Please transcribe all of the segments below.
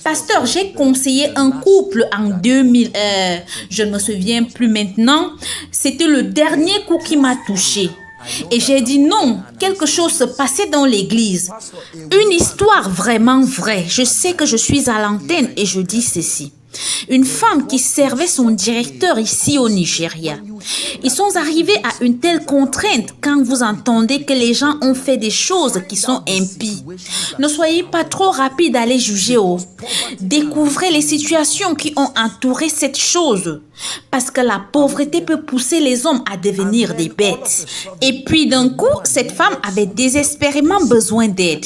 Pasteur, j'ai conseillé un couple en 2000, je ne me souviens plus maintenant. C'était le dernier coup qui m'a touché. Et j'ai dit non, quelque chose se passait dans l'église. Une histoire vraiment vraie. Je sais que je suis à l'antenne et je dis ceci. Une femme qui servait son directeur ici au Nigeria. Ils sont arrivés à une telle contrainte quand vous entendez que les gens ont fait des choses qui sont impies. Ne soyez pas trop rapide à les juger. Découvrez les situations qui ont entouré cette chose. Parce que la pauvreté peut pousser les hommes à devenir des bêtes. Et puis d'un coup, cette femme avait désespérément besoin d'aide.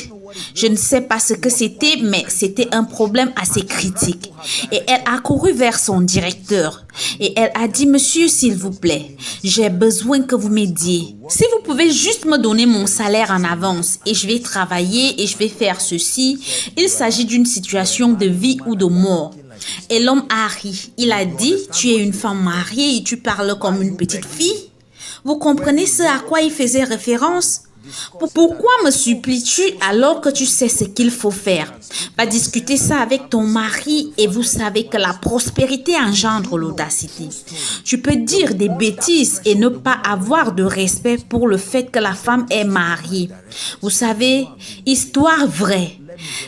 Je ne sais pas ce que c'était, mais c'était un problème assez critique. Et elle a couru vers son directeur. Et elle a dit, monsieur, s'il vous plaît, j'ai besoin que vous m'aidiez. Si vous pouvez juste me donner mon salaire en avance et je vais travailler et je vais faire ceci, il s'agit d'une situation de vie ou de mort. Et l'homme a ri. Il a dit, tu es une femme mariée et tu parles comme une petite fille. Vous comprenez ce à quoi il faisait référence? Pourquoi me supplies-tu alors que tu sais ce qu'il faut faire? Va discuter ça avec ton mari et vous savez que la prospérité engendre l'audacité. Tu peux dire des bêtises et ne pas avoir de respect pour le fait que la femme est mariée. Vous savez, histoire vraie.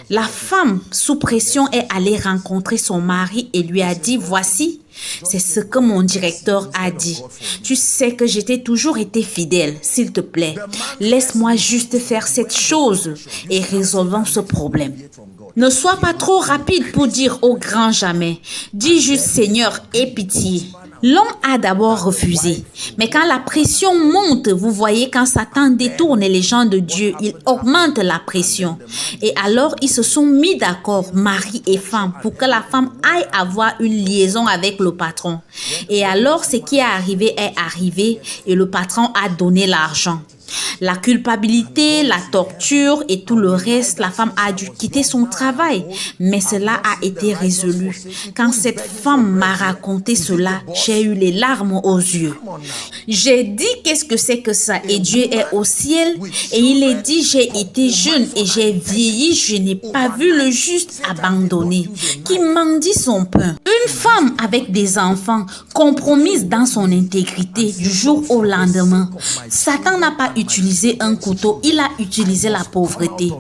La femme, sous pression, est allée rencontrer son mari et lui a dit, voici, c'est ce que mon directeur a dit. Tu sais que j'ai toujours été fidèle, s'il te plaît. Laisse-moi juste faire cette chose et résolvons ce problème. Ne sois pas trop rapide pour dire au grand jamais. Dis juste Seigneur, aie pitié. L'homme a d'abord refusé. Mais quand la pression monte, vous voyez, quand Satan détourne les gens de Dieu, il augmente la pression. Et alors, ils se sont mis d'accord, mari et femme, pour que la femme aille avoir une liaison avec le patron. Et alors, ce qui est arrivé et le patron a donné l'argent. La culpabilité, la torture et tout le reste, la femme a dû quitter son travail. Mais cela a été résolu. Quand cette femme m'a raconté cela, j'ai eu les larmes aux yeux. J'ai dit qu'est-ce que c'est que ça? Et Dieu est au ciel. Et il est dit, j'ai été jeune et j'ai vieilli, je n'ai pas vu le juste abandonné, qui mendie son pain. Une femme avec des enfants, compromise dans son intégrité du jour au lendemain. Satan n'a pas utilisé un couteau, il a utilisé la pauvreté.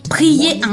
Priez en